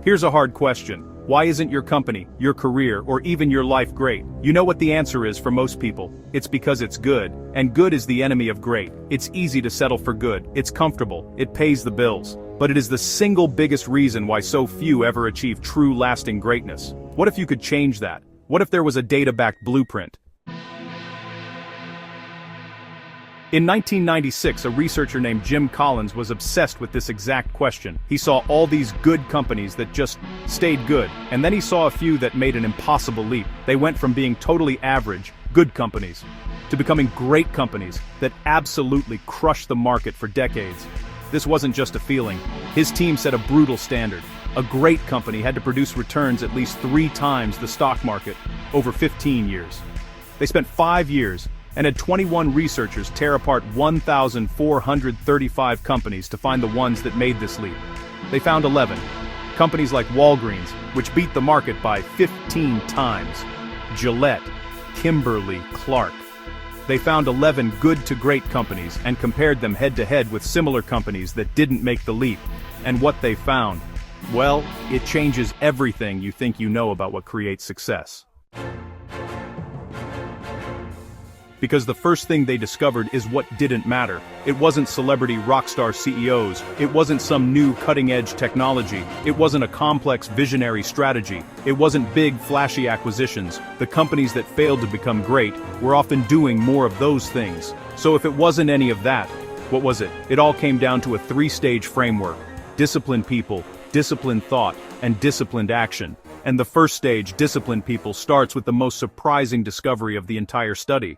Here's a hard question. Why isn't your company, your career, or even your life great? You know what the answer is for most people. It's because it's good, and good is the enemy of great. It's easy to settle for good, it's comfortable, it pays the bills. But it is the single biggest reason why so few ever achieve true lasting greatness. What if you could change that? What if there was a data-backed blueprint? In 1996, a researcher named Jim Collins was obsessed with this exact question. He saw all these good companies that just stayed good, and then he saw a few that made an impossible leap. They went from being totally average, good companies, to becoming great companies that absolutely crushed the market for decades. This wasn't just a feeling. His team set a brutal standard. A great company had to produce returns at least 3 times the stock market over 15 years. They spent 5 years and had 21 researchers tear apart 1,435 companies to find the ones that made this leap. They found 11. Companies like Walgreens, which beat the market by 15 times. Gillette, Kimberly-Clark. They found 11 good to great companies and compared them head-to-head with similar companies that didn't make the leap. And what they found? Well, it changes everything you think you know about what creates success. Because the first thing they discovered is what didn't matter. It wasn't celebrity rockstar CEOs, it wasn't some new cutting-edge technology, it wasn't a complex visionary strategy, it wasn't big flashy acquisitions. The companies that failed to become great were often doing more of those things. So if it wasn't any of that, what was it? It all came down to a 3-stage framework: disciplined people, disciplined thought, and disciplined action. And the first stage, disciplined people, starts with the most surprising discovery of the entire study.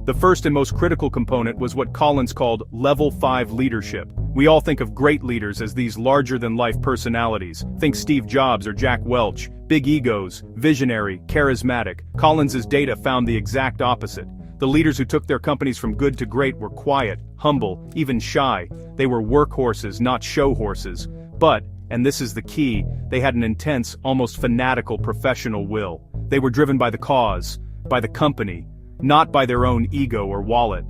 The first and most critical component was what Collins called Level 5 leadership. We all think of great leaders as these larger-than-life personalities. Think Steve Jobs or Jack Welch. Big egos, visionary, charismatic. Collins's data found the exact opposite. The leaders who took their companies from good to great were quiet, humble, even shy. They were workhorses, not show horses. But, and this is the key, they had an intense, almost fanatical professional will. They were driven by the cause, by the company, not by their own ego or wallet.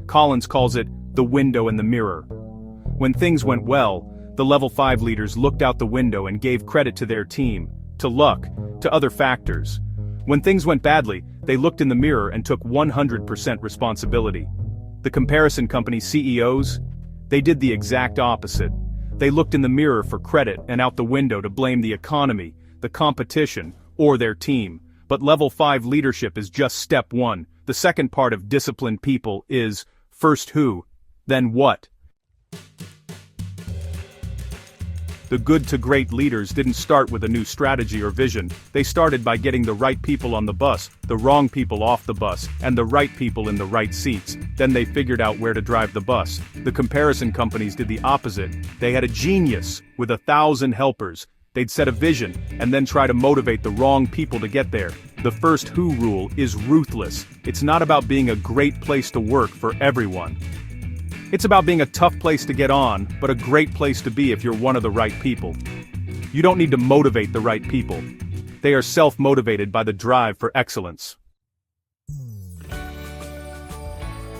Collins calls it the window and the mirror. When things went well, the Level 5 leaders looked out the window and gave credit to their team, to luck, to other factors. When things went badly, they looked in the mirror and took 100% responsibility. The comparison company CEOs? They did the exact opposite. They looked in the mirror for credit and out the window to blame the economy, the competition, or their team. But Level 5 leadership is just step 1. The second part of disciplined people is, first who, then what. The good to great leaders didn't start with a new strategy or vision. They started by getting the right people on the bus, the wrong people off the bus, and the right people in the right seats. Then they figured out where to drive the bus. The comparison companies did the opposite. They had a genius with 1,000 helpers. They'd set a vision, and then try to motivate the wrong people to get there. The first who rule is ruthless. It's not about being a great place to work for everyone. It's about being a tough place to get on, but a great place to be if you're one of the right people. You don't need to motivate the right people. They are self-motivated by the drive for excellence.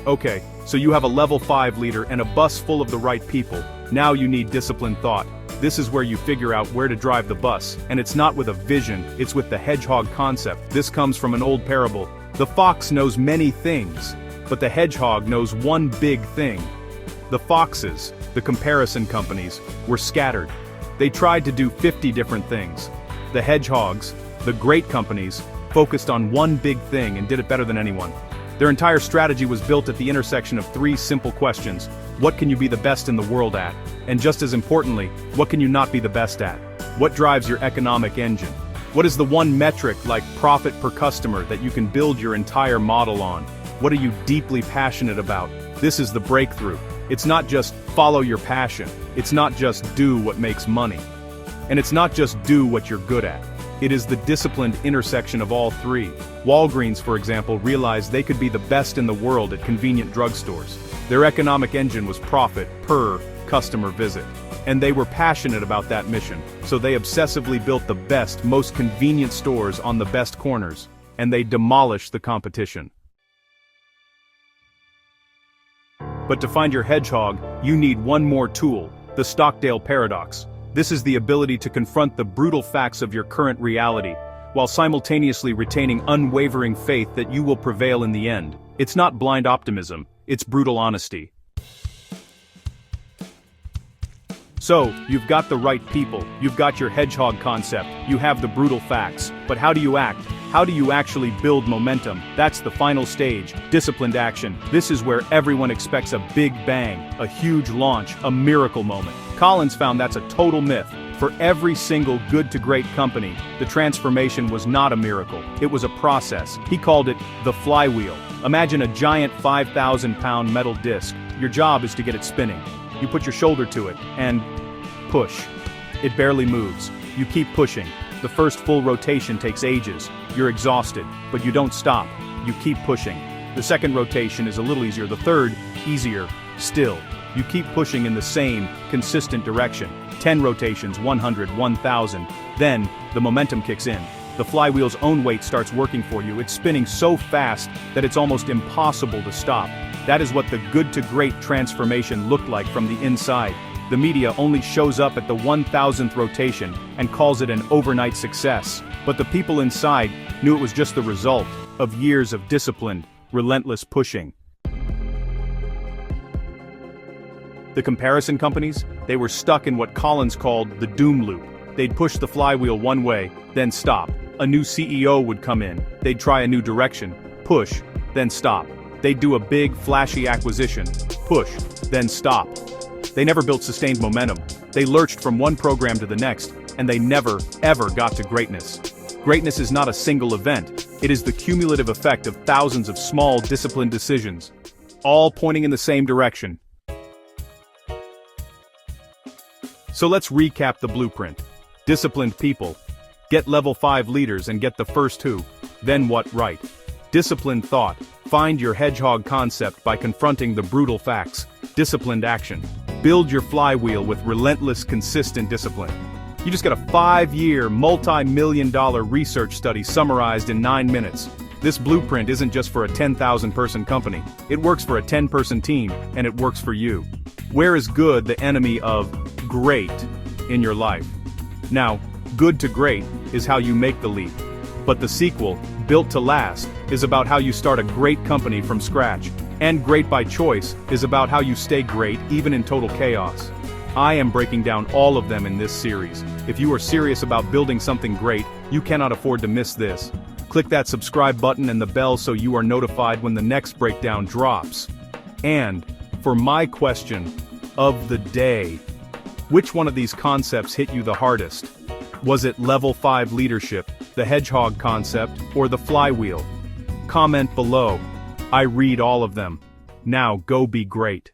Okay, so you have a Level 5 leader and a bus full of the right people. Now you need disciplined thought. This is where you figure out where to drive the bus, and it's not with a vision, it's with the Hedgehog Concept. This comes from an old parable. The fox knows many things, but the hedgehog knows one big thing. The foxes, the comparison companies, were scattered. They tried to do 50 different things. The hedgehogs, the great companies, focused on one big thing and did it better than anyone. Their entire strategy was built at the intersection of 3 simple questions. What can you be the best in the world at? And just as importantly, what can you not be the best at? What drives your economic engine? What is the one metric like profit per customer that you can build your entire model on? What are you deeply passionate about? This is the breakthrough. It's not just follow your passion. It's not just do what makes money. And it's not just do what you're good at. It is the disciplined intersection of all 3. Walgreens, for example, realized they could be the best in the world at convenient drugstores. Their economic engine was profit per customer visit. And they were passionate about that mission, so they obsessively built the best, most convenient stores on the best corners, and they demolished the competition. But to find your hedgehog, you need one more tool, the Stockdale paradox. This is the ability to confront the brutal facts of your current reality, while simultaneously retaining unwavering faith that you will prevail in the end. It's not blind optimism, it's brutal honesty. So, you've got the right people, you've got your hedgehog concept, you have the brutal facts, but how do you act? How do you actually build momentum? That's the final stage, disciplined action. This is where everyone expects a big bang, a huge launch, a miracle moment. Collins found that's a total myth. For every single good to great company, the transformation was not a miracle, it was a process. He called it the flywheel. Imagine a giant 5,000-pound metal disc. Your job is to get it spinning. You put your shoulder to it, and push. It barely moves. You keep pushing. The first full rotation takes ages. You're exhausted, but you don't stop. You keep pushing. The second rotation is a little easier. The third, easier. Still. You keep pushing in the same, consistent direction. 10 rotations, 100, 1,000. Then, the momentum kicks in. The flywheel's own weight starts working for you. It's spinning so fast that it's almost impossible to stop. That is what the good to great transformation looked like from the inside. The media only shows up at the 1,000th rotation and calls it an overnight success. But the people inside knew it was just the result of years of disciplined, relentless pushing. The comparison companies, they were stuck in what Collins called the doom loop. They'd push the flywheel one way, then stop. A new CEO would come in, they'd try a new direction, push, then stop. They'd do a big, flashy acquisition, push, then stop. They never built sustained momentum. They lurched from one program to the next, and they never, ever got to greatness. Greatness is not a single event. It is the cumulative effect of thousands of small, disciplined decisions, all pointing in the same direction. So let's recap the blueprint. Disciplined people. Get level 5 leaders and get the first 2. Then what? Right. Disciplined thought. Find your hedgehog concept by confronting the brutal facts. Disciplined action. Build your flywheel with relentless, consistent discipline. You just got a 5-year, multi-million-dollar research study summarized in 9 minutes. This blueprint isn't just for a 10,000-person company. It works for a 10-person team, and it works for you. Where is good the enemy of great in your life? Now, good to great is how you make the leap. But the sequel, built to last, is about how you start a great company from scratch. And great by choice is about how you stay great even in total chaos. I am breaking down all of them in this series. If you are serious about building something great, you cannot afford to miss this. Click that subscribe button and the bell so you are notified when the next breakdown drops. And, for my question of the day, which one of these concepts hit you the hardest? Was it level 5 leadership, the hedgehog concept, or the flywheel? Comment below. I read all of them. Now go be great.